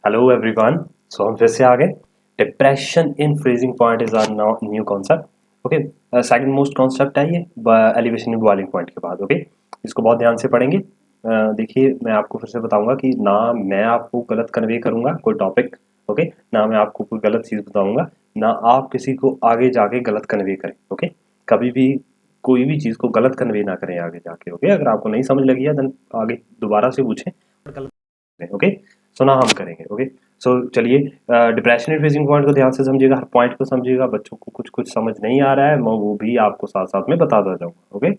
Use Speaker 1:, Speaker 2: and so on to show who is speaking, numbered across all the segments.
Speaker 1: Hello everyone. सो हम फिर से आ गए। Depression in freezing point is are now new concept. Okay, second most concept है ये एलिवेशन इन बॉइलिंग पॉइंट के बाद। ओके, इसको बहुत ध्यान से पढ़ेंगे। देखिए, मैं आपको फिर से बताऊंगा कि ना मैं आपको गलत कन्वे करूंगा कोई टॉपिक। ओके, ना मैं आपको कोई गलत चीज़ बताऊंगा, ना आप किसी को आगे जाके गलत कन्वे करें। ओके, कभी भी कोई भी चीज़ को गलत कन्वे ना करें आगे जाके। ओके, अगर आपको नहीं समझ लगी है देन आगे दोबारा से पूछें और गलत करें। ओके, सो ना हम करेंगे। ओके, सो चलिए, डिप्रेशन इन फ्रीजिंग पॉइंट को ध्यान से समझिएगा, हर पॉइंट को समझिएगा। बच्चों को कुछ कुछ समझ नहीं आ रहा है, मैं वो भी आपको साथ साथ में बताता जाऊंगा। ओके,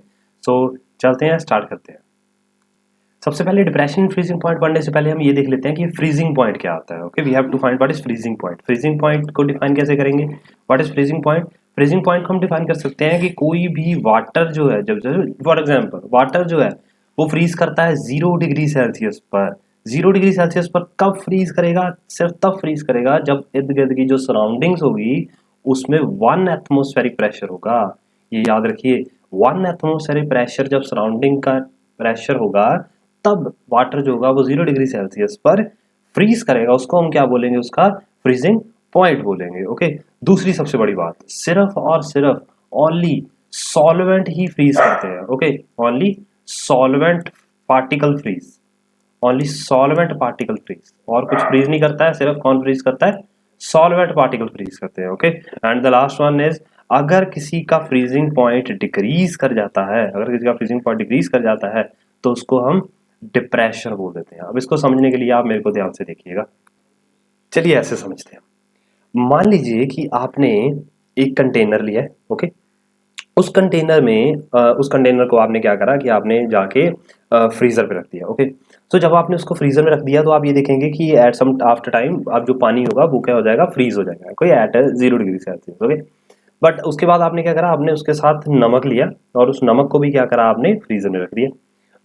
Speaker 1: सो चलते हैं, स्टार्ट करते हैं। सबसे पहले डिप्रेशन इन फ्रीजिंग पॉइंट पढ़ने से पहले हम ये देख लेते हैं कि फ्रीजिंग पॉइंट क्या आता है। Okay, we have to find what is freezing point. Freezing point को डिफाइन कैसे करेंगे? What is freezing point? Freezing point को हम डिफाइन कर सकते हैं कि कोई भी वाटर जो है, जब फॉर एग्जाम्पल वाटर जो है वो फ्रीज करता है 0 डिग्री सेल्सियस पर। 0 डिग्री सेल्सियस पर कब फ्रीज करेगा? सिर्फ तब फ्रीज करेगा जब इर्द गिर्द की जो सराउंडिंग्स होगी उसमें 1 एटमॉस्फेरिक प्रेशर होगा। ये याद रखिए, 1 एटमॉस्फेरिक प्रेशर जब सराउंडिंग का प्रेशर होगा तब वाटर जो होगा वो 0 डिग्री सेल्सियस पर फ्रीज करेगा। उसको हम क्या बोलेंगे? उसका फ्रीजिंग पॉइंट बोलेंगे। ओके, दूसरी सबसे बड़ी बात, सिर्फ और सिर्फ ओनली सॉल्वेंट ही फ्रीज करते हैं। Okay, only solvent particle freeze, only solvent particle freeze, और कुछ फ्रीज नहीं करता है। सिर्फ कौन फ्रीज करता है? सॉल्वेंट पार्टिकल फ्रीज करते हैं। Okay, and the last one is, अगर किसी का फ्रीजिंग पॉइंट डिक्रीज कर जाता है, अगर किसी का फ्रीजिंग पॉइंट डिक्रीज कर जाता है तो उसको हम डिप्रेशन बोल देते हैं। अब इसको समझने के लिए आप मेरे को ध्यान से देखिएगा। चलिए ऐसे समझते हैं। मान लीजिए कि आपने एक कंटेनर लिया है। ओके, उस कंटेनर में उस कंटेनर को आपने क्या करा कि आपने जाके फ्रीजर पे रख दिया। ओके, तो जब आपने उसको फ्रीजर में रख दिया तो आप ये देखेंगे कि एट सम आफ्टर टाइम अब जो पानी होगा वो क्या हो जाएगा? फ्रीज हो जाएगा, कोई at 0 degree Celsius. Okay, but उसके बाद आपने क्या करा? आपने उसके साथ नमक लिया और उस नमक को भी क्या करा? आपने फ्रीजर में रख दिया।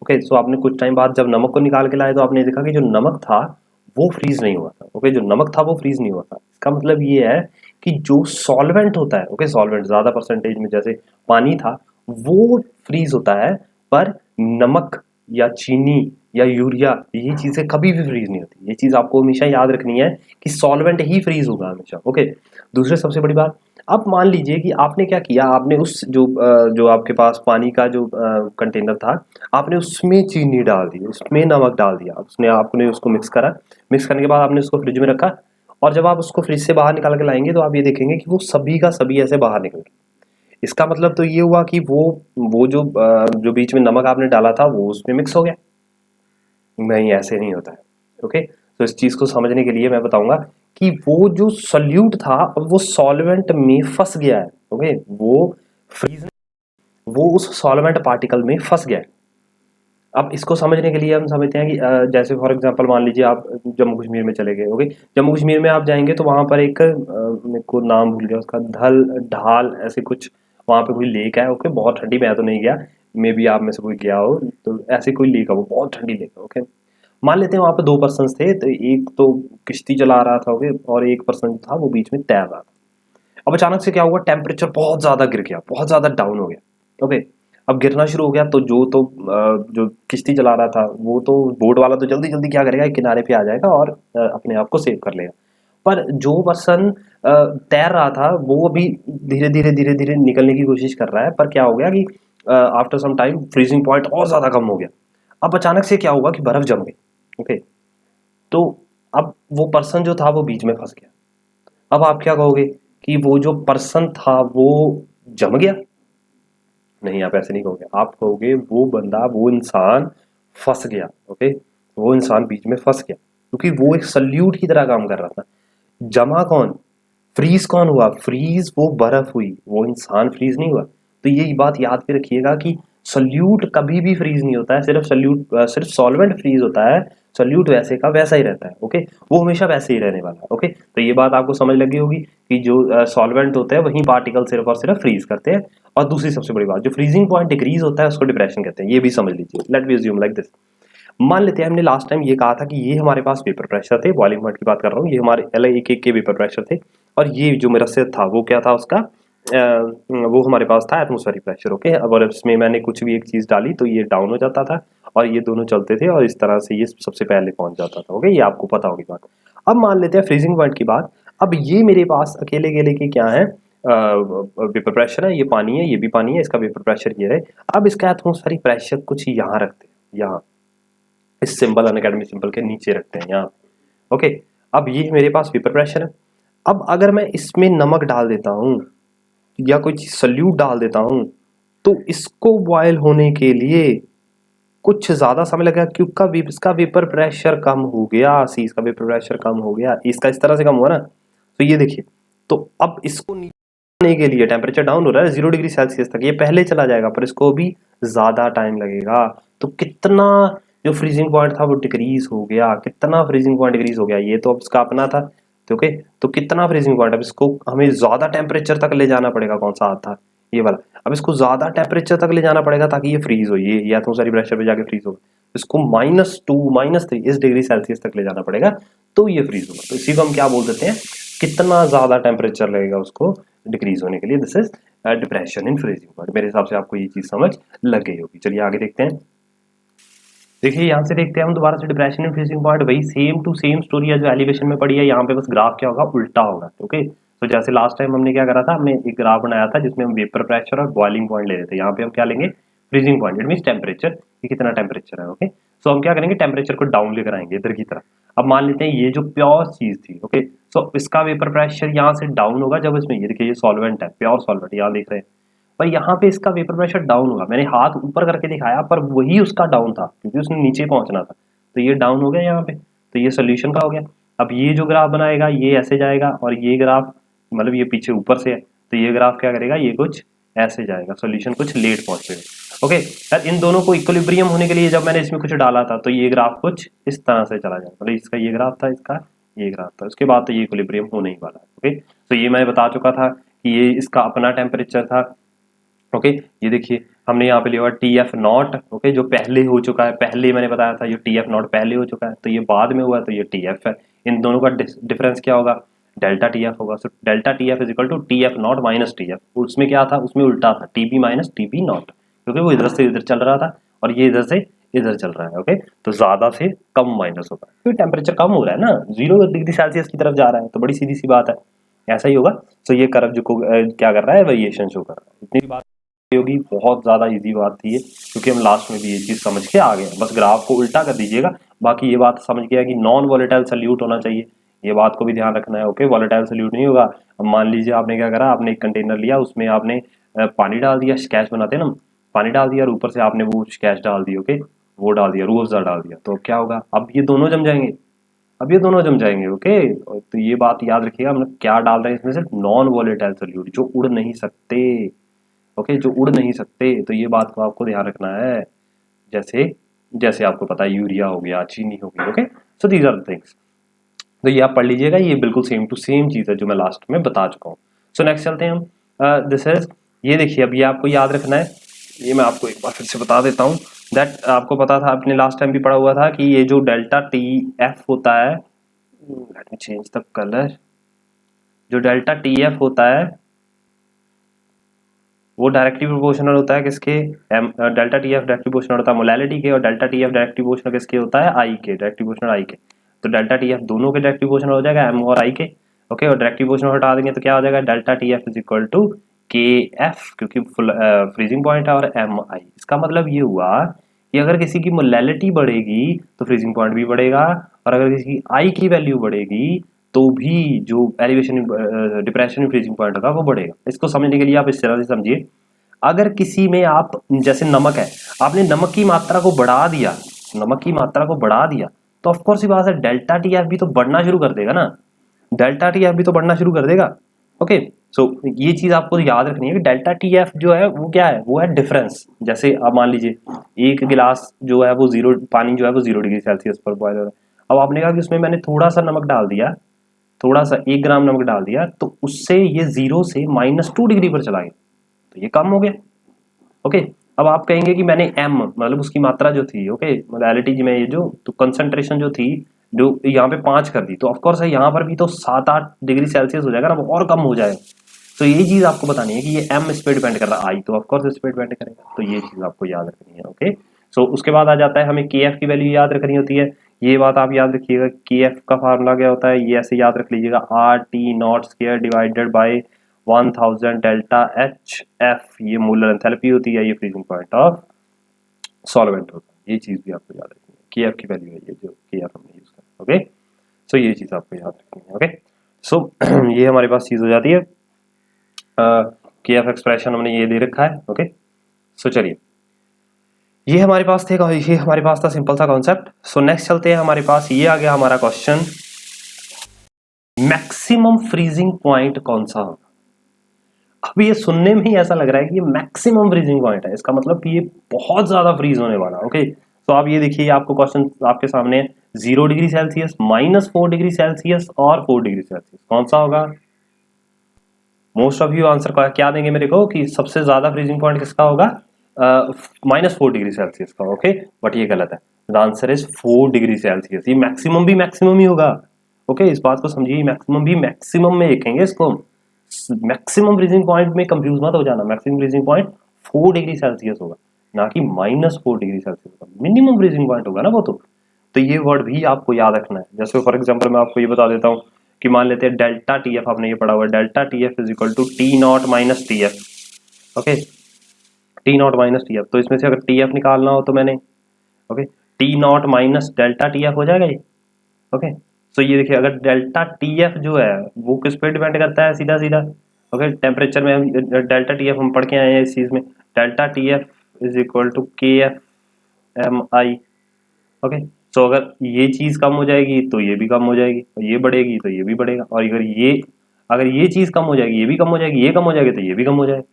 Speaker 1: ओके, सो आपने कुछ टाइम बाद जब नमक को निकाल के लाए तो आपने देखा कि जो नमक था वो फ्रीज नहीं हुआ था। ओके, जो नमक था वो फ्रीज नहीं हुआ था। इसका मतलब ये है कि जो सॉल्वेंट होता है, ओके, सॉल्वेंट ज्यादा परसेंटेज में जैसे पानी था वो फ्रीज होता है, पर नमक या चीनी या यूरिया ये चीजें कभी भी फ्रीज नहीं होती। ये चीज आपको हमेशा याद रखनी है कि सॉल्वेंट ही फ्रीज होगा हमेशा। ओके, दूसरे सबसे बड़ी बात, अब मान लीजिए कि आपने क्या किया, आपने उस जो आपके पास पानी का जो कंटेनर था, आपने उसमें चीनी डाल दी, उसमें नमक डाल दिया, उसने आपने उसको मिक्स करा। मिक्स करने के बाद आपने उसको फ्रिज में रखा, और जब आप उसको फ्रिज से बाहर निकाल के लाएंगे तो आप ये देखेंगे कि वो सभी का सभी ऐसे बाहर निकल गए। इसका मतलब तो ये हुआ कि वो जो बीच में नमक आपने डाला था वो उसमें मिक्स हो गया। नहीं, ऐसे नहीं होता है। ओके, तो इस चीज को समझने के लिए मैं बताऊंगा कि वो जो सॉल्यूट था अब वो सॉल्वेंट में फंस गया है। ओके, फ्रीज वो उस सॉल्वेंट पार्टिकल में फंस गया है। अब इसको समझने के लिए हम समझते हैं कि जैसे फॉर एग्जांपल मान लीजिए आप जम्मू कश्मीर में चले गए। ओके, जम्मू कश्मीर में आप जाएंगे तो वहां पर एक मेरे को नाम भूल गया उसका, धल ढाल ऐसे कुछ, वहां पे कोई लेक है। ओके, बहुत ठंडी, मैं तो नहीं गया, मे बी आप में से कोई गया हो, तो ऐसे कोई लेक है, वो बहुत ठंडी लेक है। ओके, मान लेते हैं वहां पे 2 पर्सन थे, तो एक तो किश्ती चला रहा था। ओके, और एक पर्सन था वो बीच में तैर रहा था। अब अचानक से क्या हुआ? टेम्परेचर बहुत ज्यादा गिर गया, बहुत ज्यादा डाउन हो गया। ओके, अब गिरना शुरू हो गया तो जो किश्ती चला रहा था वो तो, बोट वाला तो जल्दी जल्दी क्या करेगा, किनारे पे आ जाएगा और अपने आप को सेव कर लेगा। पर जो पर्सन तैर रहा था वो अभी धीरे धीरे धीरे धीरे निकलने की कोशिश कर रहा है, पर क्या हो गया कि after some time freezing point और ज्यादा कम हो गया। अब अचानक से क्या हुआ कि बर्फ जम गई। ओके, तो अब वो पर्सन जो था वो बीच में फंस गया। अब आप क्या कहोगे कि वो जो पर्सन था वो जम गया? नहीं, आप ऐसे नहीं कहोगे, आप कहोगे वो बंदा, वो इंसान फंस गया। ओके, वो इंसान बीच में फंस गया क्योंकि वो एक सल्यूट की तरह काम कर रहा था। जमा कौन? फ्रीज कौन हुआ? फ्रीज वो बर्फ हुई, वो इंसान फ्रीज नहीं हुआ। तो ये बात याद पे रखिएगा कि सॉल्यूट कभी भी फ्रीज नहीं होता है, सिर्फ सॉल्वेंट फ्रीज होता है। सॉल्यूट वैसे का वैसा ही रहता है। ओके, वो हमेशा वैसे ही रहने वाला है। ओके, तो ये बात आपको समझ लगी होगी कि जो सॉल्वेंट होते हैं वही पार्टिकल सिर्फ और सिर्फ फ्रीज करते हैं। और दूसरी सबसे बड़ी बात, जो फ्रीजिंग पॉइंट डिक्रीज होता है उसको डिप्रेशन कहते हैं। ये भी समझ लीजिए। Let be assume like this. मान लेते हैं हमने लास्ट टाइम ये कहा था कि ये हमारे पास वेपर प्रेशर थे, बॉइलिंग पॉइंट की बात कर रहा हूँ, ये हमारे एक एक के वेपर प्रेशर थे, और ये जो मेरा सिर था वो क्या था उसका, वो हमारे पास था एटमॉस्फेरिक प्रेशर। ओके, अब और इसमें मैंने कुछ भी एक चीज डाली तो ये डाउन हो जाता था और ये दोनों चलते थे और इस तरह से ये सबसे पहले पहुंच जाता था। ओके, ये आपको पता होगी बात। अब मान लेते हैं फ्रीजिंग पॉइंट की बात। अब ये मेरे पास अकेले अकेले के क्या है, वेपर प्रेशर है, ये पानी है, ये भी पानी है, इसका वेपर प्रेशर ये है। अब इसका एटमॉस्फेरिक प्रेशर कुछ यहाँ रखते हैं, यहाँ इस सिंबल अनअकैडमी सिंबल के नीचे रखते हैं यहाँ। ओके, अब ये मेरे पास वेपर प्रेशर है। अब अगर मैं इसमें नमक डाल देता हूँ या कोई सल्यूट डाल देता हूँ तो इसको बॉयल होने के लिए कुछ ज्यादा समय लगेगा, क्योंकि इसका वेपर प्रेशर कम हो गया, सी इसका वेपर प्रेशर कम हो गया, इसका इस तरह से कम हुआ ना। तो ये देखिए, तो अब इसको नीचे आने के लिए टेम्परेचर डाउन हो रहा है 0 डिग्री सेल्सियस तक, ये पहले चला जाएगा पर इसको भी ज्यादा टाइम लगेगा। तो कितना जो फ्रीजिंग पॉइंट था वो डिक्रीज हो गया, कितना फ्रीजिंग पॉइंट डिक्रीज हो गया, ये तो अब इसका अपना था। तो ओके, तो कितना फ्रीजिंग पॉइंट, अब इसको हमें ज्यादा टेम्परेचर तक ले जाना पड़ेगा, कौन सा था ये वाला। अब इसको ज्यादा टेम्परेचर तक ले जाना पड़ेगा ताकि ये फ्रीज हो, ये एटमॉस्फेरिक प्रेशर पे जाके फ्रीज होगा। इसको -2 -3 इस डिग्री सेल्सियस तक ले जाना पड़ेगा तो ये फ्रीज होगा। तो इसी को हम क्या बोल देते हैं, कितना ज्यादा टेम्परेचर लगेगा उसको डिक्रीज होने के लिए, this is depression in freezing point. मेरे हिसाब से आपको ये चीज समझ लग गई होगी। चलिए आगे देखते हैं। देखिए यहाँ से देखते हैं हम दोबारा से डिप्रेशन इन फ्रीजिंग पॉइंट, वही सेम टू सेम स्टोरी है जो एलिवेशन में पड़ी है, यहाँ पे बस ग्राफ क्या होगा, उल्टा होगा। ओके, तो जैसे लास्ट टाइम हमने क्या करा था, हमने एक ग्राफ बनाया था जिसमें हम वेपर प्रेशर और बॉइलिंग पॉइंट ले रहे थे। यहाँ पे हम क्या लेंगे, freezing point, it mean temperature, ये कितना टेम्परेचर है। ओके, सो हम क्या करेंगे, टेम्परेचर को डाउन लेकर आएंगे इधर की तरफ। अब मान लेते हैं ये जो प्योर चीज थी, ओके, सो इसका वेपर प्रेशर यहाँ से डाउन होगा जब इसमें, ये देखिए ये सॉल्वेंट है, प्योर सॉल्वेंट यहाँ देख रहे हैं, पर यहाँ पे इसका वेपर प्रेशर डाउन होगा। मैंने हाथ ऊपर करके दिखाया पर वही उसका डाउन था क्योंकि उसने नीचे पहुंचना था, तो ये डाउन हो गया यहाँ पे, तो ये सोल्यूशन का हो गया। अब ये जो ग्राफ बनाएगा ये ऐसे जाएगा और ये ग्राफ, मतलब ये पीछे ऊपर से है, तो ये ग्राफ क्या करेगा, ये कुछ ऐसे जाएगा, सोल्यूशन कुछ लेट पहुंचेगा। ओके यार, इन दोनों को इक्विलिब्रियम होने के लिए जब मैंने इसमें कुछ डाला था तो ये ग्राफ कुछ इस तरह से चला जाएगा, मतलब इसका ये ग्राफ था, इसका ये ग्राफ था, उसके बाद तो ये इक्विलिब्रियम होने ही वाला है। ओके, तो ये मैं बता चुका था कि ये इसका अपना टेम्परेचर था। ओके, ये देखिए हमने यहाँ पे लिया टी एफ नॉट, ओके, जो पहले हो चुका है, पहले मैंने बताया था ये टी एफ नॉट पहले हो चुका है, तो ये बाद में हुआ है, तो ये टी एफ है। इन दोनों का डिफरेंस क्या होगा, डेल्टा टी एफ होगा। So delta T F is equal to T F not minus T F. उसमें क्या था, उसमें उल्टा था, T B minus T B not, क्योंकि वो इधर से इधर चल रहा था और ये इधर से इधर चल रहा है। ओके, तो ज्यादा से कम माइनस होगा क्योंकि टेम्परेचर कम हो रहा है ना, 0 डिग्री सेल्सियस की तरफ जा रहा है, तो बड़ी सीधी सी बात है, ऐसा ही होगा। तो ये कर्व जो क्या कर रहा है, वेरिएशन शो कर रहा है। इतनी बात होगी, बहुत ज्यादा इजी बात थी ये, क्योंकि हम लास्ट में भी ये चीज समझ के आ गए। बस ग्राफ को उल्टा कर दीजिएगा, बाकी ये बात समझ गया कि नॉन वॉलेटाइल सल्यूट होना चाहिए, ये बात को भी ध्यान रखना है। ओके, वॉलेटाइल सल्यूट नहीं होगा। अब मान लीजिए आपने क्या करा, आपने एक कंटेनर लिया, उसमें आपने पानी डाल दिया, स्कैच बनाते हैं ना, पानी डाल दिया और ऊपर से आपने वो स्कैच डाल दी, ओके, वो डाल दिया, रूह अफ़ज़ा डाल दिया, तो क्या होगा, अब ये दोनों जम जाएंगे, अब ये दोनों जम जाएंगे। ओके, तो ये बात याद रखिएगा, हम क्या डाल रहे हैं इसमें, सिर्फ नॉन वॉलेटाइल सल्यूट जो उड़ नहीं सकते। ओके, जो उड़ नहीं सकते, तो ये बात को आपको ध्यान रखना है। जैसे जैसे आपको पता है यूरिया हो गया, चीनी हो गई। Okay, so these are things, तो ये आप पढ़ लीजिएगा, ये बिल्कुल सेम टू सेम चीज़ है जो मैं लास्ट में बता चुका हूँ। सो नेक्स्ट चलते हैं हम, दिस इज, ये देखिए, अब ये आपको याद रखना है, ये मैं आपको एक बार फिर से बता देता हूँ। दैट आपको पता था, आपने लास्ट टाइम भी पढ़ा हुआ था कि ये जो डेल्टा टी एफ होता है, let me change the colour, जो डेल्टा टी एफ होता है वो डायरेक्टली प्रोपोर्शनल होता है किसके, delta T F directly proportional होता है मोलैलिटी के, और delta T F directly proportional किसके होता है, आई के, डायरेक्टली प्रोपोर्शनल आई के। तो डेल्टा टी एफ दोनों के डायरेक्टली प्रोपोर्शनल हो जाएगा, एम और आई के। ओके, और डायरेक्टली प्रोपोर्शनल हटा देंगे तो क्या हो जाएगा, delta T F is equal to K F, क्योंकि फ्रीजिंग पॉइंट है, और एम आई। इसका मतलब ये हुआ कि अगर किसी की मोलैलिटी बढ़ेगी तो फ्रीजिंग पॉइंट भी बढ़ेगा, और अगर किसी की आई की वैल्यू बढ़ेगी तो भी जो एलिवेशन डिप्रेशन फ्रीजिंग पॉइंट होगा वो बढ़ेगा। इसको समझने के लिए आप इस तरह से समझिए, अगर किसी में आप, जैसे नमक है, आपने नमक की मात्रा को बढ़ा दिया, नमक की मात्रा को बढ़ा दिया, तो ऑफ कोर्स ही बात है, डेल्टा टी एफ भी तो बढ़ना शुरू कर देगा ना, डेल्टा टी एफ भी तो बढ़ना शुरू कर देगा। ओके, सो ये चीज आपको याद रखनी है कि डेल्टा टी एफ जो है वो क्या है, वो है डिफरेंस। जैसे अब मान लीजिए एक गिलास जो है वो जीरो, पानी जो है वो 0 डिग्री सेल्सियस पर बॉयल हो रहा है। अब आपने कहा कि उसमें मैंने थोड़ा सा नमक डाल दिया, थोड़ा सा 1 ग्राम नमक डाल दिया, तो उससे ये 0 से -2 डिग्री पर चला गया, तो ये कम हो गया। ओके, अब आप कहेंगे कि मैंने एम, मतलब उसकी मात्रा जो थी, ओके, मोलैलिटी में ये जो, तो कंसंट्रेशन जो थी, जो यहाँ पे 5 कर दी, तो ऑफकोर्स है यहाँ पर भी तो 7-8 डिग्री सेल्सियस हो जाएगा ना, वो और कम हो जाएगा। तो यही चीज आपको बतानी है कि ये एम इस पे डिपेंड कर रहा है, आई तो ऑफकोर्स इस पे डिपेंड करेगा, तो ये चीज आपको याद रखनी है। ओके, सो उसके बाद आ जाता है, हमें के एफ की वैल्यू याद रखनी होती है ये बात आप याद रखिएगा, के एफ का फार्मूला क्या होता है, ये ऐसे याद रख लीजिएगा, R T not square divided by 1000 delta H F, ये मोलर एंथैल्पी होती है, ये फ्रीजिंग पॉइंट ऑफ सॉल्वेंट होता है। ये चीज़ भी आपको याद रखनी है, के एफ की वैल्यू है ये जो के एफ हमने यूज़ करा। ओके, सो ये चीज़ आपको याद रखनी है। ओके, सो ये हमारे पास चीज़ हो जाती है, के एफ एक्सप्रेशन हमने ये दे रखा है। ओके, सो चलिए, ये हमारे पास थे, ये हमारे पास था सिंपल सा कॉन्सेप्ट। सो नेक्स्ट चलते हैं, हमारे पास ये आ गया हमारा क्वेश्चन, मैक्सिमम फ्रीजिंग पॉइंट कौन सा होगा। अब ये सुनने में ही ऐसा लग रहा है कि ये मैक्सिमम फ्रीजिंग पॉइंट है, इसका मतलब कि ये बहुत ज्यादा फ्रीज होने वाला। ओके, तो आप ये देखिए, आपको क्वेश्चन आपके सामने 0 डिग्री सेल्सियस, -4 डिग्री सेल्सियस और 4 डिग्री सेल्सियस, कौन सा होगा। मोस्ट ऑफ यू आंसर क्या देंगे मेरे को कि सबसे ज्यादा फ्रीजिंग पॉइंट किसका होगा, -4 डिग्री सेल्सियस का। ओके, बट ये गलत है, the answer is 4 degree Celsius. ये मैक्सिमम भी मैक्सिमम ही होगा। ओके, इस बात को समझिए, मैक्सिमम भी मैक्सिमम में लिखेंगे इसको। मैक्सिमम फ्रीजिंग पॉइंट में कंफ्यूज मत हो जाना, maximum freezing point 4 degree Celsius होगा, ना कि -4 डिग्री सेल्सियस होगा। मिनिमम फ्रीजिंग पॉइंट होगा ना वो तो ये वर्ड भी आपको याद रखना है। जैसे फॉर एग्जांपल मैं आपको ये बता देता हूँ कि मान लेते हैं डेल्टा टी एफ, आपने ये पढ़ा हुआ है, delta T F is equal to T not minus T F. Okay, T not minus T F, तो इसमें से अगर टी एफ निकालना हो तो मैंने, okay, T not minus delta T F हो जाएगा ये। ओके, तो ये देखिए, अगर डेल्टा टी एफ जो है वो किस पे डिपेंड करता है, सीधा सीधा, ओके, टेम्परेचर में हम डेल्टा टी एफ हम पढ़ के आए हैं इस चीज में, delta T F is equal to K F M I. Okay, तो अगर ये चीज कम हो जाएगी तो ये भी कम हो जाएगी, और ये बढ़ेगी तो ये भी बढ़ेगा, और अगर ये चीज कम हो जाएगी, ये भी कम हो जाएगी, ये कम हो जाएगी तो ये भी कम हो जाएगा।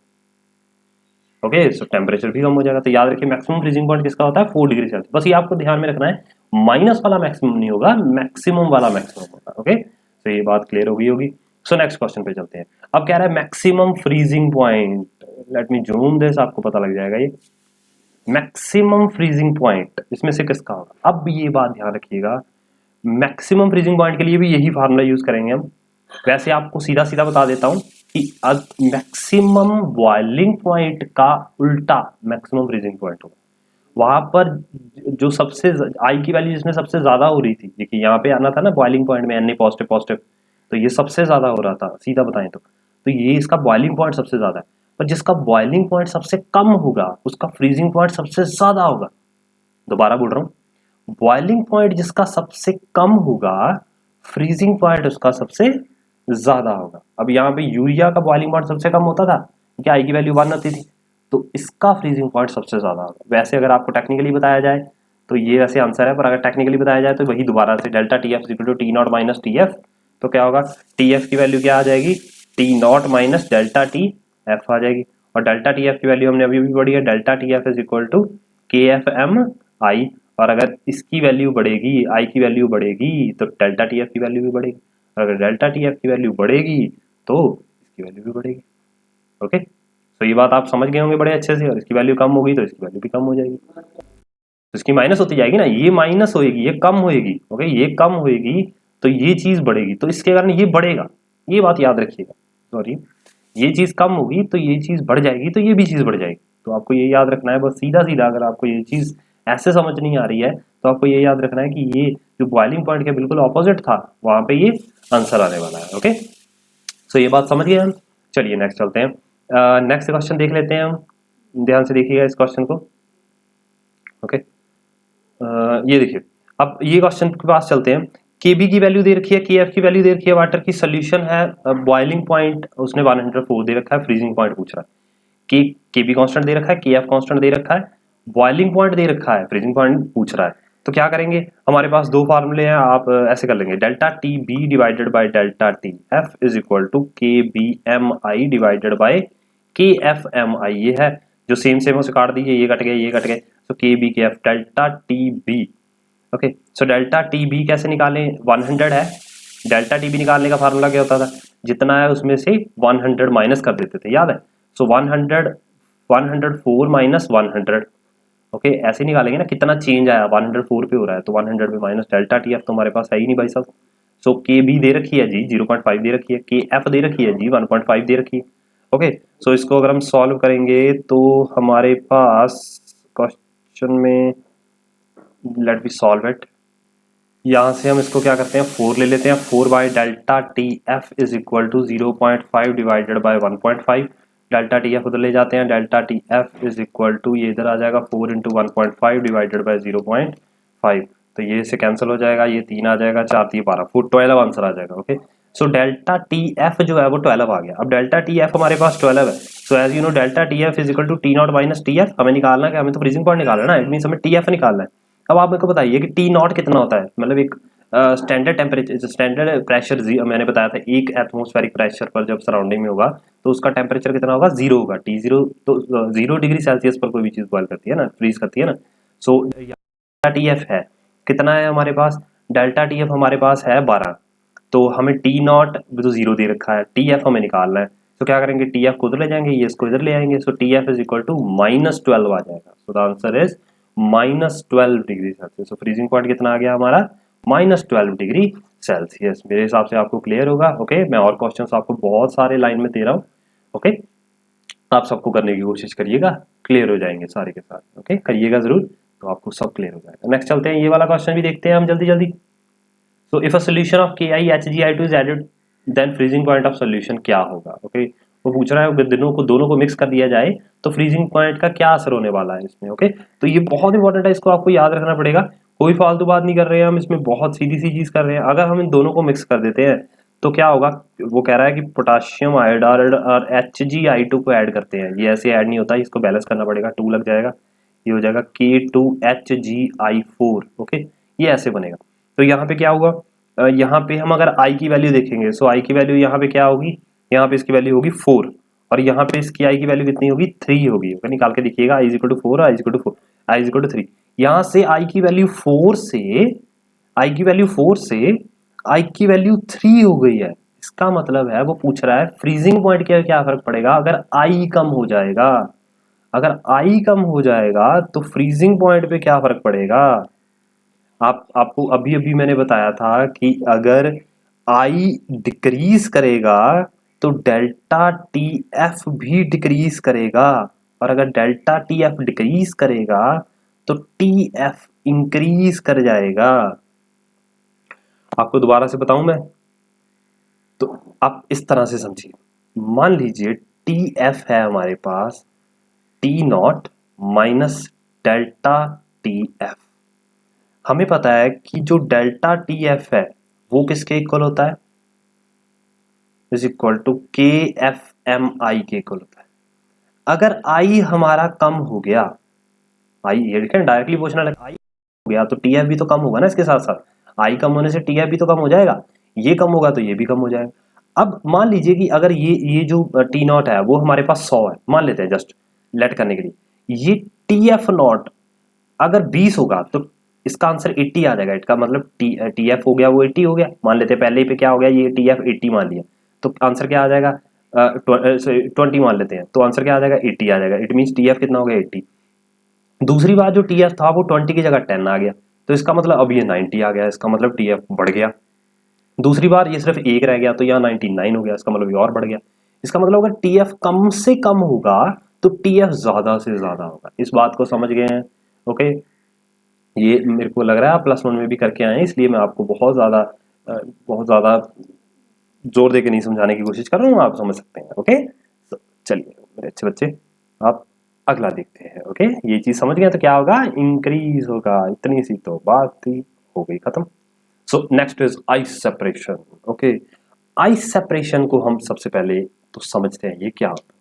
Speaker 1: ओके, सो टेम्परेचर भी कम हो जाएगा। तो याद रखिए, मैक्सिमम फ्रीजिंग पॉइंट किसका होता है, 4 डिग्री सेल्सियस। बस ये आपको ध्यान में रखना है, माइनस वाला मैक्सिमम नहीं होगा, मैक्सिमम वाला मैक्सिमम होगा। ओके, तो ये बात क्लियर हो गई होगी। सो नेक्स्ट क्वेश्चन पे चलते हैं। अब कह रहा है maximum freezing point, let me zoom this, आपको पता लग जाएगा ये मैक्सिमम फ्रीजिंग पॉइंट इसमें से किसका होगा। अब ये बात ध्यान रखिएगा, मैक्सिमम फ्रीजिंग पॉइंट के लिए भी यही फार्मूला यूज करेंगे हम। वैसे आपको सीधा सीधा बता देता हूं कि मैक्सिमम बॉइलिंग पॉइंट का उल्टा मैक्सिमम फ्रीजिंग पॉइंट होगा। वहां पर जो सबसे आई की वैल्यू जिसमें सबसे ज्यादा हो रही थी, देखिए यहाँ पे आना था ना बॉइलिंग पॉइंट में, एन पॉजिटिव पॉजिटिव, तो ये सबसे ज्यादा हो रहा था, सीधा बताएं तो ये इसका बॉइलिंग पॉइंट सबसे ज्यादा है। पर जिसका बॉइलिंग पॉइंट सबसे कम होगा उसका फ्रीजिंग पॉइंट सबसे ज्यादा होगा। दोबारा बोल रहा हूं, बॉइलिंग पॉइंट जिसका सबसे कम होगा, फ्रीजिंग पॉइंट उसका सबसे ज्यादा होगा। अब यहाँ पे यूरिया का बॉइलिंग पॉइंट सबसे कम होता था क्योंकि आई की वैल्यू 1 होती थी, तो इसका फ्रीजिंग पॉइंट सबसे ज्यादा होगा। वैसे अगर आपको टेक्निकली बताया जाए तो ये वैसे आंसर है, पर अगर टेक्निकली बताया जाए तो वही दोबारा से delta T F equal to T not minus T F, तो क्या होगा, टी एफ की वैल्यू क्या आ जाएगी, T not minus delta T F आ जाएगी। और डेल्टा टी एफ की वैल्यू हमने अभी भी पढ़ी है, delta T F is equal to K F M I, और अगर इसकी वैल्यू बढ़ेगी, आई की वैल्यू बढ़ेगी, तो डेल्टा टी एफ की वैल्यू भी बढ़ेगी, और अगर डेल्टा टी एफ की वैल्यू बढ़ेगी तो इसकी वैल्यू भी बढ़ेगी। ओके, तो ये बात आप समझ गए होंगे बड़े अच्छे से, और इसकी वैल्यू कम होगी तो इसकी वैल्यू भी कम हो जाएगी, तो इसकी माइनस होती जाएगी ना, ये माइनस होएगी, ये कम होएगी। ओके, ये कम होएगी तो ये चीज बढ़ेगी, तो इसके कारण ये बढ़ेगा, ये बात याद रखिएगा। सॉरी, ये चीज कम होगी तो ये चीज बढ़ जाएगी, तो ये भी चीज बढ़ जाएगी। तो आपको ये याद रखना है, बस सीधा सीधा, अगर आपको ये चीज ऐसे समझ नहीं आ रही है तो आपको ये याद रखना है कि ये जो बॉइलिंग पॉइंट के बिल्कुल ऑपोजिट था, वहां पे ये आंसर आने वाला है। ओके, सो ये बात समझ गए हम। चलिए नेक्स्ट चलते हैं, नेक्स्ट क्वेश्चन देख लेते हैं हम, ध्यान से देखिएगा इस क्वेश्चन को। ओके, ये देखिए, अब ये क्वेश्चन के पास चलते हैं। केबी की वैल्यू दे रखी है, के एफ की वैल्यू दे रखी है, वाटर की सोल्यूशन है, बॉइलिंग पॉइंट उसने 104 दे रखा है, फ्रीजिंग पॉइंट पूछ रहा है, कि केबी कांस्टेंट दे रखा है, के एफ कांस्टेंट दे रखा है, बॉइलिंग पॉइंट दे रखा है, फ्रीजिंग पॉइंट पूछ रहा है। तो क्या करेंगे, हमारे पास दो फार्मूले हैं, आप ऐसे कर लेंगे, delta T B divided by delta T F is equal to K B M I divided by K F M I. ये है जो सेम सेम उसे काट दीजिए, ये कट गए, ये कट गए, तो K B K F, delta T B. Okay, so delta T B कैसे निकालें, 100 है, डेल्टा टी बी निकालने का फार्मूला क्या होता था, जितना है उसमें से 100 माइनस कर देते थे, याद है। सो 104 माइनस 100, ओके, ऐसे निकालेंगे ना, कितना चेंज आया, 104 पे हो रहा है, तो 100 पे माइनस डेल्टा टी एफ तो हमारे पास है ही नहीं भाई साहब। सो के बी दे रखी है जी 0.5 दे रखी है, के एफ दे रखी है जी 1.5 दे रखी है। ओके, सो इसको अगर हम सॉल्व करेंगे तो हमारे पास क्वेश्चन में, लेट बी सॉल्व इट, यहाँ से हम इसको क्या करते हैं 4 ले लेते हैं, 4 by delta T F is equal to 0.5 divided by 1.5। Delta T F उधर ले जाते हैं, delta T F is equal to ये इधर आ जाएगा 4 इंटू 1.5 डिवाइडेड बाई 0.5। तो ये से कैंसिल हो जाएगा, ये 3 आ जाएगा, 4 3 12, 12 आंसर आ जाएगा। Okay, so delta T F जो है वो 12 आ गया। अब डेल्टा टी एफ हमारे पास 12 है, so as you know delta T F is equal to T not minus T F. हमें निकालना है कि हमें तो फ्रीजिंग पॉइंट निकालना है ना, इट मीन हमें टी एफ निकालना है। अब आप मेरे को बताइए कि टी नॉट कितना होता है, मतलब एक स्टैंडर्ड टेम्परेचर, स्टैंडर्ड प्रेशर, मैंने बताया था एक एटमॉस्फेरिक प्रेशर पर जब सराउंडिंग में होगा तो उसका टेम्परेचर कितना होगा, 0 होगा। टी 0 तो 0 डिग्री सेल्सियस पर कोई भी चीज बॉयल करती है ना, फ्रीज करती है ना। सो डेल्टा टी एफ है कितना है हमारे पास, डेल्टा टी एफ हमारे पास है 12। तो हमें टी नॉट भी तो 0 दे रखा है, टी एफ हमें निकालना है। तो क्या करेंगे, टी एफ को उधर ले जाएंगे, ये इसको इधर ले आएंगे। So T F is equal to -12 आ जाएगा। So the answer is -12 degree Celsius. तो फ्रीजिंग पॉइंट कितना आ गया हमारा, -12 डिग्री सेल्सियस। मेरे हिसाब से आपको क्लियर होगा। ओके, मैं और क्वेश्चंस आपको बहुत सारे लाइन में दे रहा हूँ। ओके, आप सबको करने की कोशिश करिएगा, क्लियर हो जाएंगे सारे के सारे। ओके, करिएगा जरूर, तो आपको सब क्लियर हो जाएगा। नेक्स्ट चलते हैं, ये वाला क्वेश्चन भी देखते हैं हम जल्दी जल्दी। So if a solution of KiHgI2 is added then freezing point of solution क्या होगा। ओके, वो पूछ रहा है अगर दोनों को मिक्स कर दिया जाए तो फ्रीजिंग पॉइंट का क्या असर होने वाला है इसमें। ओके, तो ये बहुत इंपॉर्टेंट है, इसको आपको याद रखना पड़ेगा। कोई फालतू बात नहीं कर रहे हैं हम इसमें, बहुत सीधी सी चीज कर रहे हैं। अगर हम इन दोनों को मिक्स कर देते हैं तो क्या होगा, वो कह रहा है कि पोटाशियम आयोडाइड और HgI2 को ऐड करते हैं। ये ऐसे ऐड नहीं होता, इसको बैलेंस करना पड़ेगा, 2 लग जाएगा, ये हो जाएगा K2HgI4। ओके, ये ऐसे बनेगा। तो यहाँ पे क्या हुआ, यहाँ पे हम अगर I की वैल्यू देखेंगे, सो I की वैल्यू यहाँ पे क्या होगी, यहाँ पे इसकी वैल्यू होगी 4 और यहाँ पे इसकी I की वैल्यू कितनी होगी, 3 होगी। ओके, निकाल के देखिएगा, I is equal to 4, I is equal to 4, I is equal to 3। यहाँ से I की वैल्यू 4 से I की वैल्यू 4 से I की वैल्यू 3 हो गई है। इसका मतलब है वो पूछ रहा है फ्रीजिंग पॉइंट के क्या फर्क पड़ेगा अगर I कम हो जाएगा। अगर I कम हो जाएगा तो फ्रीजिंग पॉइंट पे क्या फर्क पड़ेगा। आपको अभी अभी मैंने बताया था कि अगर I डिक्रीज करेगा तो डेल्टा टी एफ भी डिक्रीज करेगा, और अगर डेल्टा टी एफ डिक्रीज करेगा तो टी एफ इंक्रीज कर जाएगा। आपको दोबारा से बताऊं मैं, तो आप इस तरह से समझिए। मान लीजिए टी एफ है हमारे पास T not minus delta T F. हमें पता है कि जो डेल्टा टी एफ है वो किसके इक्वल होता है, is equal to K F M आई के इक्वल होता है। अगर आई हमारा कम हो गया, आई ये देखें डायरेक्टली पूछना लगा, आई हो गया तो टी एफ भी तो कम होगा ना, इसके साथ साथ आई कम होने से टी एफ भी तो कम हो जाएगा, ये कम होगा तो ये भी कम हो जाएगा। अब मान लीजिए कि अगर ये जो टी नॉट है वो हमारे पास 100 है, मान लेते हैं जस्ट लेट करने के लिए, ये टी एफ नॉट अगर 20 होगा तो इसका आंसर 80 आ जाएगा। इसका मतलब टी एफ हो गया वो 80 हो गया, मान लेते हैं पहले ही पे क्या हो गया, ये टी एफ 80 मान लिया, तो आंसर क्या आ जाएगा, 20 मान लेते हैं, तो आंसर क्या आ जाएगा, 80 आ जाएगा। इट मीन टी एफ कितना हो गया, 80। दूसरी बार जो टी एफ था वो 20 की जगह 10 आ गया, तो इसका मतलब अब ये 90 आ गया, इसका मतलब टी एफ बढ़ गया। दूसरी बार ये सिर्फ 1 रह गया तो यहाँ 99 हो गया, इसका मतलब ये और बढ़ गया। इसका मतलब अगर टी एफ कम से कम होगा तो टी एफ ज्यादा से ज्यादा होगा। इस बात को समझ गए हैं। ओके, ये मेरे को लग रहा है आप +1 में भी करके आए हैं, इसलिए मैं आपको बहुत ज़्यादा जोर देके नहीं समझाने की कोशिश कर रहा हूँ, आप समझ सकते हैं। ओके, तो चलिए मेरे अच्छे बच्चे, आप अगला देखते हैं। ओके, ये चीज़ समझ गए तो क्या होगा, इंक्रीज होगा। इतनी सी तो बात थी, हो गई खत्म। So next is ice separation. Okay, ice separation को हम सबसे पहले तो समझते हैं ये क्या होता है।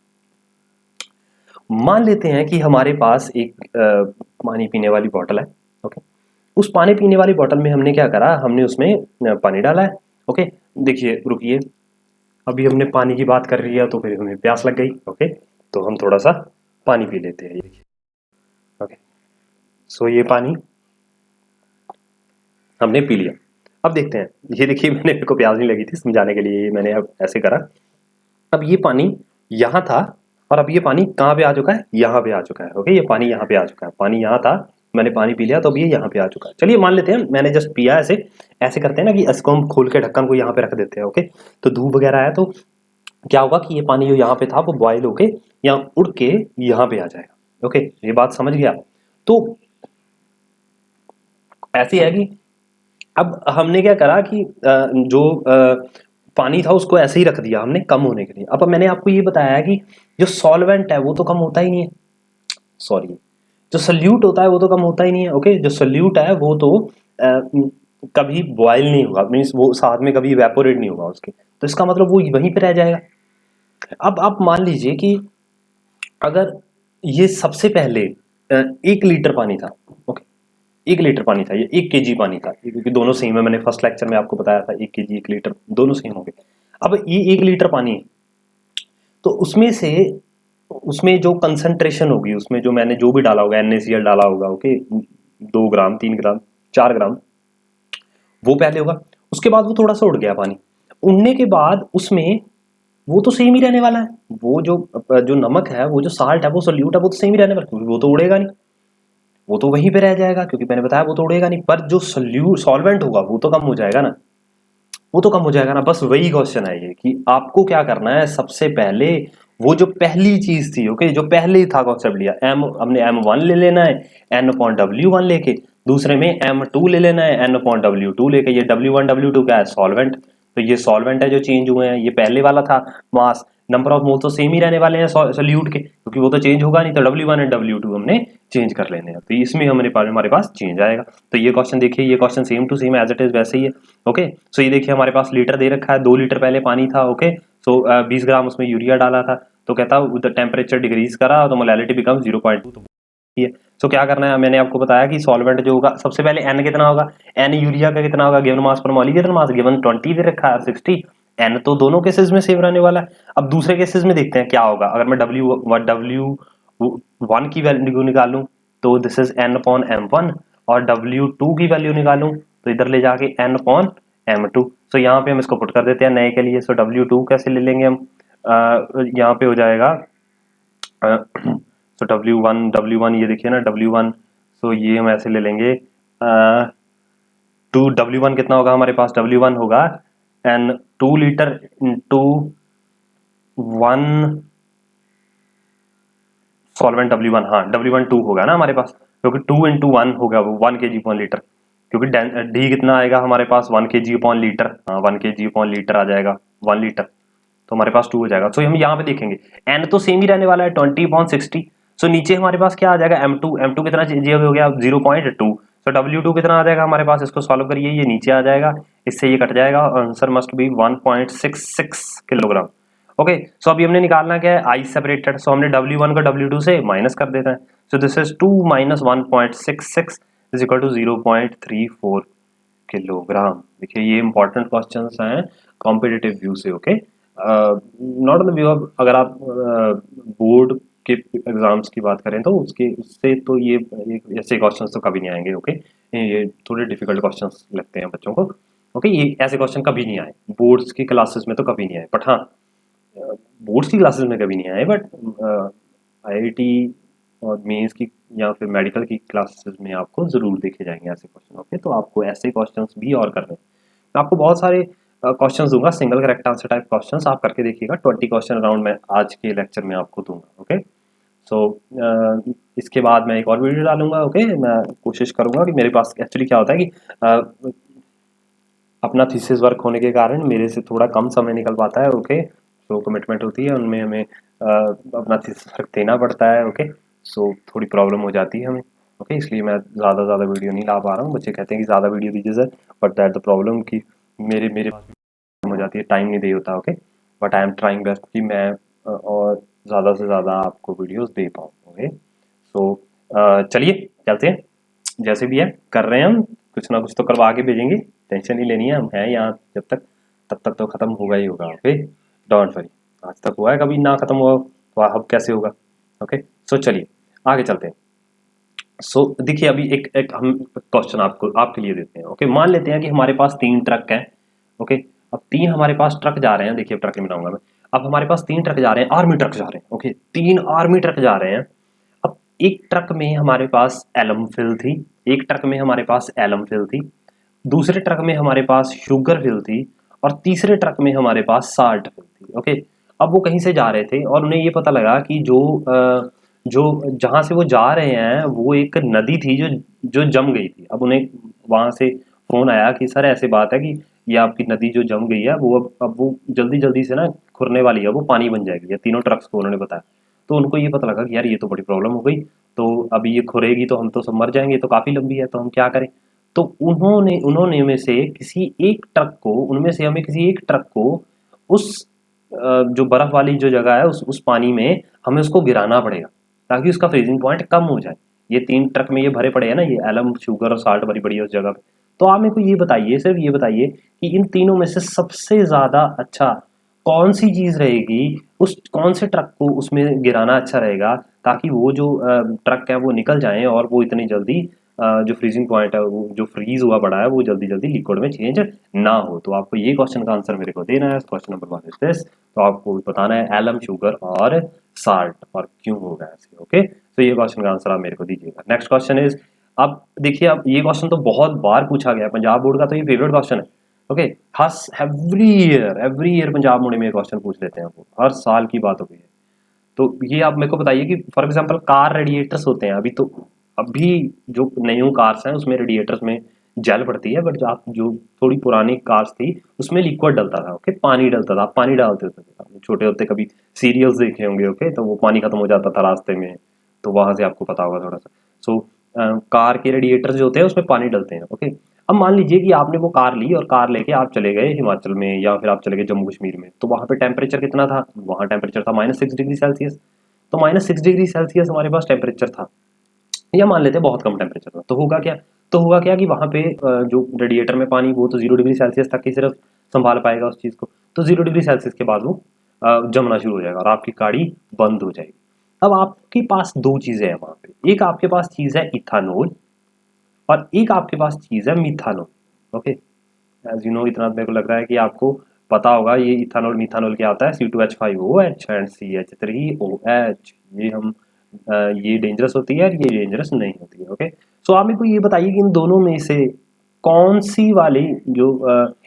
Speaker 1: मान लेते हैं कि हमारे पास एक पानी पीने वाली बोतल है। ओके, उस पानी पीने वाली बोतल में हमने क्या करा, हमने उसमें पानी डाला है। ओके, देखिए रुकिए, अभी हमने पानी की बात कर रही है तो फिर हमें प्यास लग गई। ओके, तो हम थोड़ा सा पानी पी लेते हैं। देखिए, ओके, सो ये पानी हमने पी लिया। अब देखते हैं, ये देखिए मेरे को प्यास नहीं लगी थी, समझाने के लिए मैंने अब ऐसे करा। अब ये पानी यहाँ था और अब ये पानी कहाँ पे आ चुका है, यहाँ पे आ चुका है। ओके, ये पानी यहाँ पे आ चुका है, पानी यहाँ था, मैंने पानी पी लिया तो अब ये यहाँ पे आ चुका है। चलिए मान लेते हैं मैंने जस्ट पिया, ऐसे ऐसे करते हैं ना कि इसको हम खोल के ढक्कन को यहाँ पे रख देते हैं। ओके, तो धूप वगैरह है तो क्या होगा कि ये पानी जो यहाँ पे था वो बॉयल होके यहाँ उड़ के यहाँ पे आ जाएगा। ओके, ये बात समझ गया। तो ऐसी है कि अब हमने क्या करा कि जो पानी था उसको ऐसे ही रख दिया हमने कम होने के लिए। अब मैंने आपको ये बताया कि जो सॉल्वेंट है वो तो कम होता ही नहीं है, सॉरी, जो सल्यूट होता है वो तो कम होता ही नहीं है। ओके, जो सल्यूट है वो तो कभी बॉयल नहीं होगा, मीन्स वो साथ में कभी इवेपोरेट नहीं होगा उसके, तो इसका मतलब वो वहीं पे रह जाएगा। अब आप मान लीजिए कि अगर ये सबसे पहले 1 लीटर पानी था, ओके, 1 लीटर पानी था, ये 1 kg पानी था, क्योंकि दोनों सेम है, मैंने फर्स्ट लेक्चर में आपको बताया था 1 kg 1 लीटर दोनों सेम हो गए। अब ये 1 लीटर पानी है, तो उसमें से उसमें जो कंसंट्रेशन होगी, उसमें जो मैंने जो भी डाला होगा, NaCl डाला होगा, ओके, 2 ग्राम 3 ग्राम 4 ग्राम, वो पहले होगा। उसके बाद वो थोड़ा सा उड़ गया पानी, उड़ने के बाद उसमें वो तो सेम ही रहने वाला है, वो जो जो नमक है, वो जो साल्ट है, वो सोल्यूट है, वो तो सेम ही रहने वाला है, क्योंकि वो तो उड़ेगा नहीं, वो तो वहीं पे रह जाएगा, क्योंकि मैंने बताया वो तो उड़ेगा नहीं। पर जो सॉल्वेंट होगा वो तो कम हो जाएगा ना, वो तो कम हो जाएगा ना। बस वही क्वेश्चन है ये कि आपको क्या करना है, सबसे पहले वो जो पहली चीज थी, ओके, जो पहले था कॉन्सेप्ट लिया, एम हमने M1 ले लेना है N/W1 लेके, दूसरे में M2 ले लेना है N/W2 लेके। ये W1 W2 क्या है, सॉल्वेंट, तो ये सॉल्वेंट है जो चेंज हुए हैं। ये पहले वाला था मास, नंबर ऑफ मोल तो सेम ही रहने वाले हैं सोल्यूट के, क्योंकि वो तो चेंज होगा नहीं, तो W1 एंड W2 हमने चेंज कर लेने हैं, तो इसमें हमारे पास चेंज आएगा। तो ये क्वेश्चन देखिए, ये question same to same as it is वैसे ही है। ओके, सो ये देखिए हमारे पास लीटर दे रखा है, 2 लीटर पहले पानी था, ओके, सो 20 ग्राम उसमें यूरिया डाला था, तो कहता द टेम्परेचर डिक्रीज करा तो मोलैलिटी बिकम 0.2, तो है। सो क्या करना है, मैंने आपको बताया कि सॉल्वेंट जो होगा, सबसे पहले एन कितना होगा, एन यूरिया का कितना होगा, गिवन मास पर मॉलिक्यूलर मास गिवन 20 दे रखा है 60, एन तो दोनों केसेस में सेम रहने वाला है। अब दूसरे केसेस में देखते हैं क्या होगा, अगर मैं W1 की वैल्यू निकालूं तो दिस इज N/M1, और W2 की वैल्यू निकालूं तो इधर ले जाके N/M2। सो यहाँ पे हम इसको पुट कर देते हैं नए के लिए। सो W2 कैसे ले लेंगे हम, यहाँ पे हो जाएगा सो W1 ये देखिए ना W1, सो ये हम ऐसे ले लेंगे, टू W1 कितना होगा हमारे पास, W1 होगा N 2 litre into 1 solvent W1, हाँ W1 2 होगा ना हमारे पास, क्योंकि 2 × 1 होगा वो 1 kg/लीटर, क्योंकि डी कितना आएगा हमारे पास 1 kg/लीटर, हाँ 1 kg/लीटर आ जाएगा 1 लीटर, तो हमारे पास 2 हो जाएगा। सो हम यहाँ पे देखेंगे एन तो सेम ही रहने वाला है 20/60, सो नीचे हमारे पास क्या आ जाएगा M2 कितना चेंज हो गया 0.2, सो W2 कितना आ जाएगा हमारे पास, इसको सॉल्व करिए, ये नीचे आ जाएगा, इससे ये कट जाएगा, answer must be 1.66 kilogram. Okay, so अभी हमने निकालना क्या है, आई सेपरेटेड, सो हमने W1 को W2 से माइनस कर देते हैं, so this is 2 - 1.66 is equal to 0.34 kilogram. देखिए ये इंपॉर्टेंट क्वेश्चंस हैं कॉम्पिटिटिव व्यू से, okay, not on the view of, अगर आप बोर्ड के एग्जाम्स की बात करें तो उससे तो ये ऐसे क्वेश्चंस तो कभी नहीं आएंगे, ओके, ये थोड़े डिफिकल्ट क्वेश्चंस लगते हैं बच्चों को, ओके, ये ऐसे क्वेश्चन कभी नहीं आए बोर्ड्स की क्लासेस में, तो कभी नहीं आए, बट हाँ बोर्ड्स की क्लासेस में कभी नहीं आए, बट IIT और मेंस की या फिर मेडिकल की क्लासेस में आपको ज़रूर देखे जाएंगे ऐसे क्वेश्चन, ओके, तो आपको ऐसे क्वेश्चंस भी और करने हैं। मैं आपको बहुत सारे क्वेश्चंस दूंगा, single correct answer type questions, आप करके देखिएगा, 20 क्वेश्चन अराउंड मैं आज के लेक्चर में आपको दूंगा, ओके। सो इसके बाद मैं एक और वीडियो डालूंगा, ओके, मैं कोशिश करूंगा कि मेरे पास एक्चुअली क्या होता है कि अपना थीसिस वर्क होने के कारण मेरे से थोड़ा कम समय निकल पाता है, ओके, सो कमिटमेंट होती है उनमें, हमें अपना थीसिस वर्क देना पड़ता है, ओके, सो थोड़ी प्रॉब्लम हो जाती है हमें, ओके, इसलिए मैं ज़्यादा वीडियो नहीं ला पा रहा हूँ। बच्चे कहते हैं कि ज़्यादा वीडियो दीजिए sir, but that the problem कि मेरे पास हो जाती है, टाइम नहीं दे होता, okay, but I am trying best कि मैं और ज़्यादा से ज़्यादा आपको वीडियोस दे पाऊँ, ओके। सो चलिए चलते हैं, जैसे भी है कर रहे हैं हम, कुछ ना कुछ तो करवा के भेजेंगे, टेंशन नहीं लेनी है, हम हैं यहाँ जब तक, तब तक तो ख़त्म होगा ही होगा, ओके, डोंट वरी। आज तक हुआ है, कभी ना ख़त्म हुआ तो अब कैसे होगा, ओके। सो चलिए आगे चलते हैं। सो देखिए अभी एक हम क्वेश्चन आपके लिए देते हैं, ओके। मान लेते हैं कि हमारे पास 3 ट्रक हैं, ओके, अब 3 हमारे पास ट्रक जा रहे हैं, देखिए ट्रक में बनाऊंगा मैं, अब हमारे पास 3 ट्रक जा रहे हैं, आर्मी ट्रक जा रहे हैं, ओके, 3 आर्मी ट्रक जा रहे हैं। अब एक ट्रक में हमारे पास एलम फिल थी, एक ट्रक में हमारे पास एलम फिल थी, दूसरे ट्रक में हमारे पास शुगर फिल थी, और तीसरे ट्रक में हमारे पास साल्ट फिल थी, ओके। अब वो कहीं से जा रहे थे और उन्हें ये पता लगा कि जो जहाँ से वो जा रहे हैं वो एक नदी थी जो जो जम गई थी। अब उन्हें वहाँ से फ़ोन आया कि सर ऐसे बात है कि ये आपकी नदी जो जम गई है वो अब वो जल्दी-जल्दी से ना खुरने वाली है, वो पानी बन जाएगी। ये तीनों ट्रक्स को उन्होंने बताया। तो उनको ये पता लगा कि यार ये तो बड़ी प्रॉब्लम हो गई, तो अभी ये खुरेगी तो हम तो सब मर जाएँगे, तो काफ़ी लंबी है, तो हम क्या करें? तो उन्होंने उन्होंने में से किसी एक ट्रक को उनमें से हमें किसी एक ट्रक को उस जो बर्फ़ वाली जो जगह है उस पानी में हमें उसको गिराना पड़ेगा, ताकि उसका फ्रीज़िंग पॉइंट कम हो जाए। ये 3 ट्रक में ये भरे पड़े हैं ना, ये एलम, शुगर और साल्ट भरी पड़ी है उस जगह पे। तो आप मेरे को ये बताइए, सिर्फ़ ये बताइए कि इन तीनों में से सबसे ज़्यादा अच्छा कौन-सी चीज़ रहेगी, उस कौन से ट्रक को उसमें गिराना अच्छा रहेगा, ताकि वो जो ट्रक है वो निकल जाएँ और वो इतनी जल्दी जो फ्रीज़िंग पॉइंट है, वो जो फ्रीज़ हुआ पड़ा है, वो जल्दी-जल्दी लिक्विड में चेंज ना हो। तो आपको ये क्वेश्चन का आंसर मेरे को देना है। Question number 1 is this. तो आपको बताना है एलम, शुगर और साल्ट, और क्यों होगा ऐसे, ओके? तो ये क्वेश्चन का आंसर आप मेरे को दीजिएगा। नेक्स्ट क्वेश्चन इज़, अब देखिए, अब ये क्वेश्चन तो बहुत बार पूछा गया है, पंजाब बोर्ड का तो ये फेवरेट क्वेश्चन है, ओके? हर एवरी ईयर पंजाब बोर्ड में ये क्वेश्चन पूछ लेते हैं वो, हर साल की बात हो गई है। तो ये आप मेरे को बताइए कि फॉर एग्जांपल कार रेडिएटर्स होते हैं, अभी जो न्यू कार्स हैं उसमें रेडिएटर्स में जेल पड़ती है, बट जो थोड़ी पुरानी कार्स थी उसमें लिक्विड डलता था, ओके? पानी डलता था, आप पानी डालते होते थे, आपने छोटे होते कभी सीरियल्स देखे होंगे, ओके? तो वो पानी खत्म हो जाता था रास्ते में, तो वहां से आपको पता होगा थोड़ा सा। सो कार के रेडिएटर्स जो होते हैं उसमें पानी डलते हैं, ओके? अब मान लीजिए कि आपने वो कार ली और कार लेके आप चले गए हिमाचल में, या फिर आप चले गए जम्मू कश्मीर में, तो वहां पे टेम्परेचर कितना था? वहां टेम्परेचर था -6 डिग्री सेल्सियस। तो -6 डिग्री सेल्सियस हमारे पास टेम्परेचर था, या मान लेते हैं बहुत कम टेम्परेचर था। तो होगा क्या कि वहाँ पे जो रेडिएटर में पानी, वो तो 0 डिग्री सेल्सियस तक ही सिर्फ संभाल पाएगा उस चीज़ को। तो 0 डिग्री सेल्सियस के बाद वो जमना शुरू हो जाएगा और आपकी गाड़ी बंद हो जाएगी। अब आपके पास दो चीज़ें हैं वहाँ पे, एक आपके पास चीज़ है इथानॉल और एक आपके पास चीज़ है methanol, okay? As you know, इतना मेरे को लग रहा है कि आपको पता होगा ये इथानॉल मिथानॉल क्या होता है। C2H5OH एंड CH3OH, ये डेंजरस होती है और ये डेंजरस नहीं होती है, ओके? सो आप मेरे को ये बताइए कि इन दोनों में से कौन सी वाली जो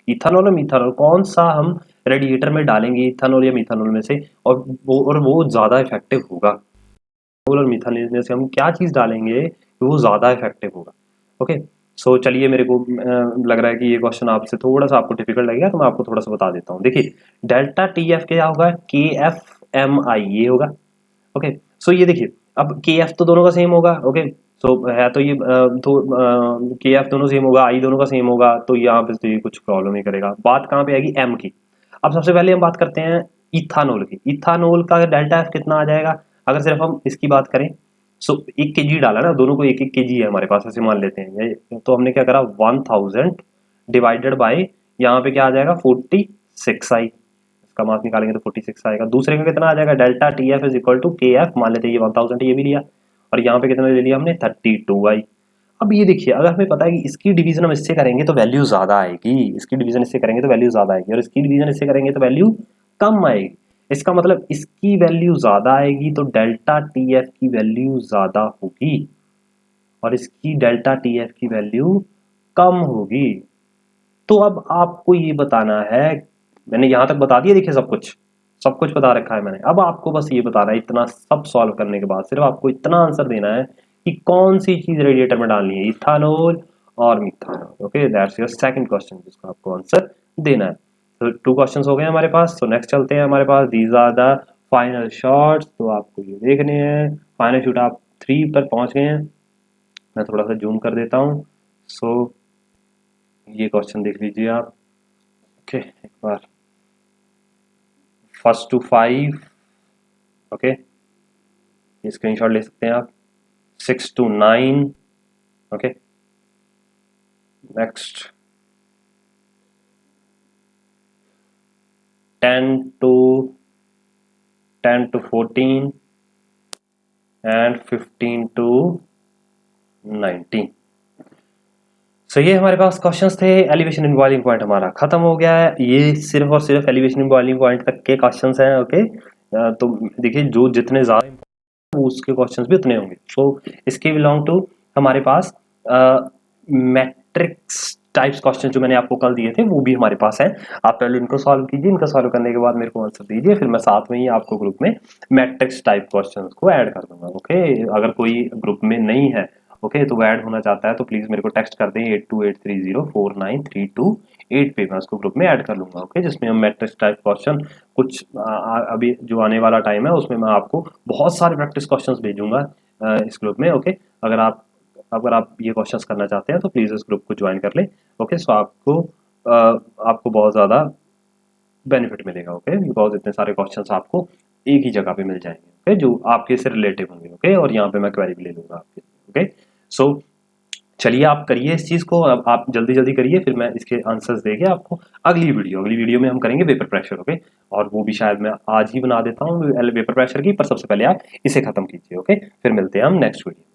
Speaker 1: इथानॉल और मिथानॉल, कौन सा हम रेडिएटर में डालेंगे, इथानॉल या मिथानॉल में से, और वो ज़्यादा इफेक्टिव होगा। और मिथानॉल में से हम क्या चीज़ डालेंगे कि वो ज़्यादा इफेक्टिव होगा, ओके? सो चलिए, मेरे को लग रहा है कि ये क्वेश्चन आपसे थोड़ा सा आपको डिफिकल्ट लगेगा, तो मैं आपको थोड़ा सा बता देता हूँ। देखिए, डेल्टा TF क्या होगा, KFMI ये होगा, ओके? सो ये देखिए, अब KF तो दोनों का सेम होगा, ओके? सो है तो ये तो KF दोनों सेम होगा, I दोनों का सेम होगा, तो यहाँ पे तो ये कुछ प्रॉब्लम नहीं करेगा। बात कहाँ पे आएगी, M की। अब सबसे पहले हम बात करते हैं इथानॉल की। इथानॉल का डेल्टा F कितना आ जाएगा, अगर सिर्फ हम इसकी बात करें? सो 1 kg डाला ना, दोनों को 1-1 kg है हमारे पास, ऐसे मान लेते हैं। तो हमने क्या करा, 1000 डिवाइडेड बाय, यहाँ पे क्या आ जाएगा, 46i। इसका मास निकालेंगे तो 46 आएगा। दूसरे का कितना आ जाएगा, delta TF is equal to KF, मान लेते हैं ये 1000 ये भी लिया, और यहाँ पे कितना ले लिया हमने, 32i। अब ये देखिए, अगर हमें पता है कि इसकी डिवीजन हम इससे करेंगे तो वैल्यू ज्यादा आएगी, इसकी डिवीजन इससे करेंगे तो वैल्यू ज्यादा आएगी, और इसकी डिवीजन इससे करेंगे तो वैल्यू कम आएगी। इसका मतलब इसकी वैल्यू ज्यादा आएगी तो डेल्टा TF की वैल्यू ज्यादा होगी, और इसकी डेल्टा TF की वैल्यू कम होगी। तो अब आपको ये बताना है, मैंने यहाँ तक बता दिया, देखिए सब कुछ बता रखा है मैंने। अब आपको बस ये बताना है, इतना सब सॉल्व करने के बाद सिर्फ आपको इतना आंसर देना है कि कौन सी चीज रेडिएटर में डालनी है, इथानॉल और methanol, okay? That's your second question जिसका आपको आंसर देना है। तो 2 क्वेश्चंस हो गए हमारे पास। तो नेक्स्ट चलते हैं हमारे पास, these are the final shots. तो आपको ये देखने हैं, फाइनल शॉट आप 3 पर पहुंच गए हैं। मैं थोड़ा सा जूम कर देता हूँ। सो ये क्वेश्चन देख लीजिए आप, ओके? एक बार 1 to 5, ओके? ये स्क्रीनशॉट ले सकते हैं आप। 6 to 9, okay? Next 10 to 14 and 15 to 19। सो ये हमारे पास क्वेश्चंस थे। एलिवेशन इन बॉइलिंग पॉइंट हमारा खत्म हो गया है। ये सिर्फ और सिर्फ एलिवेशन इन बॉइलिंग पॉइंट तक के क्वेश्चंस हैं, ओके? तो देखिए, जो जितने ज्यादा उसके क्वेश्चंस भी उतने होंगे। सो इसके बिलोंग टू हमारे पास मैट्रिक्स टाइप्स क्वेश्चन जो मैंने आपको कल दिए थे, वो भी हमारे पास हैं। आप पहले इनको सॉल्व कीजिए, इनको सॉल्व करने के बाद मेरे को आंसर दीजिए, फिर मैं साथ में ही आपको ग्रुप में मैट्रिक्स टाइप क्वेश्चंस को ऐड कर दूंगा, ओके? अगर कोई ग्रुप में नहीं है ओके, तो वो ऐड होना चाहता है तो प्लीज़ मेरे को टेक्स्ट कर दें 8283049328 पे, मैं उसको ग्रुप में ऐड कर लूँगा। ओके, जिसमें हम मैट्रिक्स टाइप क्वेश्चन कुछ अभी जो आने वाला टाइम है उसमें मैं आपको बहुत सारे प्रैक्टिस क्वेश्चंस भेजूँगा इस ग्रुप में। ओके, अगर आप ये क्वेश्चंस करना चाहते हैं तो प्लीज़ इस ग्रुप को ज्वाइन कर लें। ओके, सो आपको बहुत ज़्यादा बेनिफिट मिलेगा। ओके, बिकॉज़ इतने सारे क्वेश्चंस आपको एक ही जगह पे मिल जाएंगे। ओके, जो आपके से रिलेटिव होंगे। ओके, और यहाँ पे मैं क्वेरी भी ले लूँगा आपके। ओके, सो चलिए आप करिए इस चीज़ को, अब आप जल्दी जल्दी करिए, फिर मैं इसके आंसर्स देके आपको अगली वीडियो में हम करेंगे वेपर प्रेशर। ओके, और वो भी शायद मैं आज ही बना देता हूँ वेपर प्रेशर की, पर सबसे पहले आप इसे ख़त्म कीजिए। ओके, फिर मिलते हैं हम नेक्स्ट वीडियो।